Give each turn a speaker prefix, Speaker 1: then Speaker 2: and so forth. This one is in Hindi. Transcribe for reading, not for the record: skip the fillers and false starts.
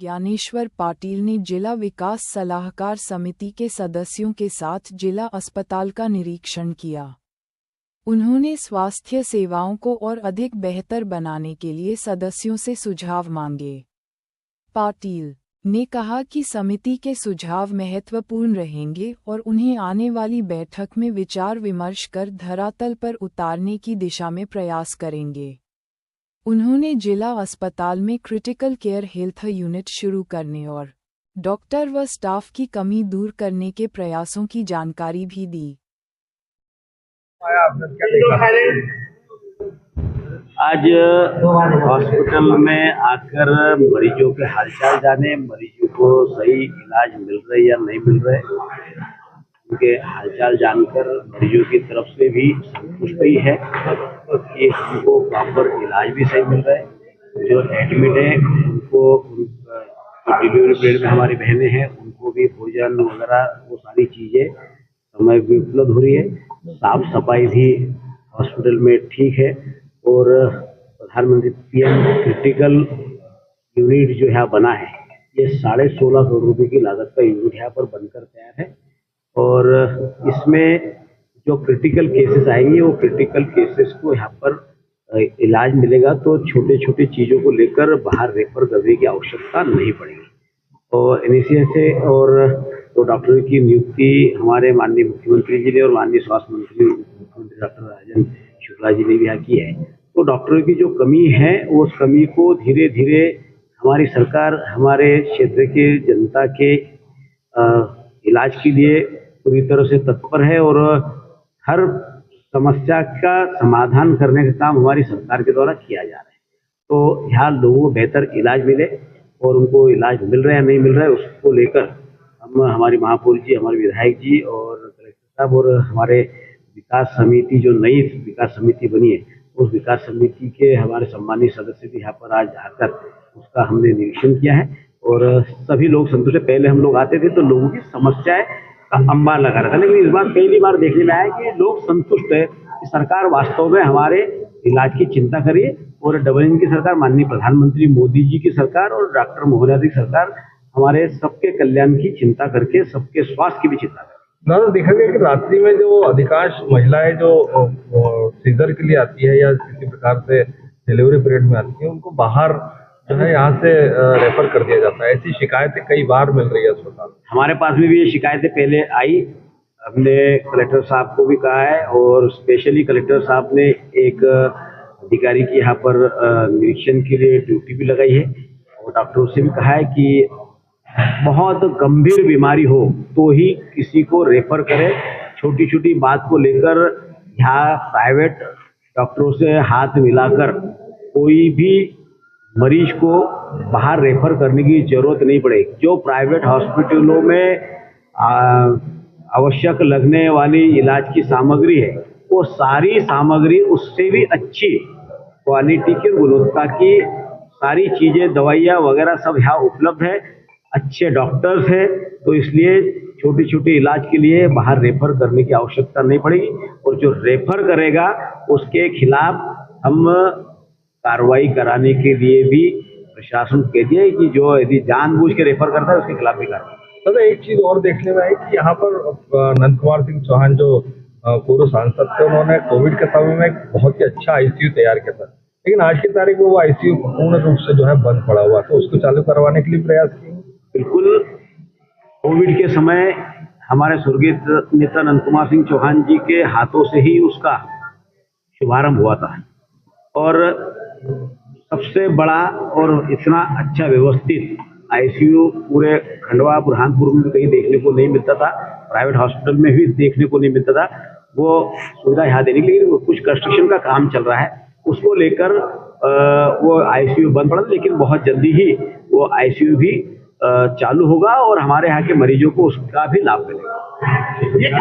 Speaker 1: ज्ञानेश्वर पाटिल ने जिला विकास सलाहकार समिति के सदस्यों के साथ जिला अस्पताल का निरीक्षण किया। उन्होंने स्वास्थ्य सेवाओं को और अधिक बेहतर बनाने के लिए सदस्यों से सुझाव मांगे। पाटिल ने कहा कि समिति के सुझाव महत्वपूर्ण रहेंगे और उन्हें आने वाली बैठक में विचार विमर्श कर धरातल पर उतारने की दिशा में प्रयास करेंगे। उन्होंने जिला अस्पताल में क्रिटिकल केयर हेल्थ यूनिट शुरू करने और डॉक्टर व स्टाफ की कमी दूर करने के प्रयासों की जानकारी भी दी।
Speaker 2: आज हॉस्पिटल में आकर मरीजों के हालचाल जाने, मरीजों को सही इलाज मिल रहा है या नहीं मिल रहा है, उनके हालचाल जानकर मरीजों की तरफ से भी संतुष्टि है कि उनको प्रॉपर इलाज भी सही मिल रहा है। जो एडमिट है उनको, जो डिलीवरी बेड में हमारी बहनें हैं उनको भी भोजन वगैरह वो सारी चीज़ें समय भी उपलब्ध हो रही है। साफ सफाई भी हॉस्पिटल में ठीक है और प्रधानमंत्री पीएम क्रिटिकल यूनिट जो यहाँ बना है, ये 16.5 करोड़ रुपए की लागत का यूनिट यहाँ पर बनकर तैयार है और इसमें जो क्रिटिकल केसेस आएंगे वो क्रिटिकल केसेस को यहाँ पर इलाज मिलेगा, तो छोटे छोटे चीज़ों को लेकर बाहर रेफर करने की आवश्यकता नहीं पड़ेगी। और इनिशियल से और तो डॉक्टर की नियुक्ति हमारे माननीय मुख्यमंत्री जी ने और माननीय स्वास्थ्य मंत्री डॉक्टर राजन शुक्ला जी ने भी यहाँ की है। तो डॉक्टरों की जो कमी है उस कमी को धीरे धीरे हमारी सरकार हमारे क्षेत्र के जनता के इलाज के लिए पूरी तरह से तत्पर है और हर समस्या का समाधान करने का काम हमारी सरकार के द्वारा किया जा रहा है। तो यहाँ लोगों को बेहतर इलाज मिले और उनको इलाज मिल रहा है या नहीं मिल रहा है उसको लेकर हम, हमारी महापौर जी, हमारे विधायक जी और कलेक्टर साहब और हमारे विकास समिति, जो नई विकास समिति बनी है, उस विकास समिति के हमारे सम्मानित सदस्य भी यहाँ पर आज आकर उसका हमने निरीक्षण किया है और सभी लोग संतुष्ट है। पहले हम लोग आते थे तो लोगों की समस्याएं का अंबार लगा रहा था, लेकिन इस बार पहली बार देखने में आया कि लोग संतुष्ट है कि सरकार वास्तव में हमारे इलाज की चिंता करिए और डबल इंजन की सरकार, माननीय प्रधानमंत्री मोदी जी की सरकार और डॉक्टर मोहन यादव की सरकार हमारे सबके कल्याण की चिंता करके सबके स्वास्थ्य की भी चिंता करती है।
Speaker 3: दादा, देखा गया कि रात्रि में जो अधिकांश महिलाएं जो सीजर के लिए आती है या किसी प्रकार से डिलीवरी पीरियड में आती है, उनको बाहर जो है यहाँ से रेफर कर दिया जाता है। ऐसी शिकायतें कई बार मिल रही है अस्पताल।
Speaker 2: हमारे पास में भी ये शिकायतें पहले आई, हमने कलेक्टर साहब को भी कहा है और स्पेशली कलेक्टर साहब ने एक अधिकारी की यहाँ पर निरीक्षण के लिए ड्यूटी भी लगाई है और डॉक्टरों से भी कहा है कि बहुत गंभीर बीमारी हो तो ही किसी को रेफर करें। छोटी छोटी बात को लेकर यहाँ प्राइवेट डॉक्टरों से हाथ मिलाकर कोई भी मरीज को बाहर रेफर करने की जरूरत नहीं पड़ेगी। जो प्राइवेट हॉस्पिटलों में आवश्यक लगने वाली इलाज की सामग्री है, वो सारी सामग्री उससे भी अच्छी क्वालिटी की, गुणवत्ता की सारी चीज़ें, दवाइयाँ वगैरह सब यहाँ उपलब्ध है। अच्छे डॉक्टर्स हैं, तो इसलिए छोटी छोटी इलाज के लिए बाहर रेफर करने की आवश्यकता नहीं पड़ेगी और जो रेफर करेगा उसके खिलाफ हम कार्रवाई कराने के लिए भी प्रशासन कह दिया है कि जो यदि जानबूझ के रेफर करता है उसके खिलाफ भी कार्रवाई।
Speaker 3: दादा, एक चीज और देखने में आई कि यहाँ पर नंद कुमार सिंह चौहान जो पूर्व सांसद थे, उन्होंने कोविड के समय में एक बहुत ही अच्छा आईसीयू तैयार किया था, लेकिन आज की तारीख में वो आईसीयू पूर्ण रूप से जो है बंद पड़ा हुआ, तो उसको चालू करवाने के लिए प्रयास किए।
Speaker 2: बिल्कुल, कोविड के समय हमारे स्वर्गीय नेता नंद कुमार सिंह चौहान जी के हाथों से ही उसका शुभारंभ हुआ था और सबसे बड़ा और इतना अच्छा व्यवस्थित आईसीयू पूरे खंडवा बुरहानपुर में भी कहीं देखने को नहीं मिलता था, प्राइवेट हॉस्पिटल में भी देखने को नहीं मिलता था। वो सुविधा यहाँ देने के लिए कुछ कंस्ट्रक्शन का काम चल रहा है, उसको लेकर वो आईसीयू बंद पड़ा, लेकिन बहुत जल्दी ही वो आईसीयू भी चालू होगा और हमारे यहाँ के मरीजों को उसका भी लाभ मिलेगा।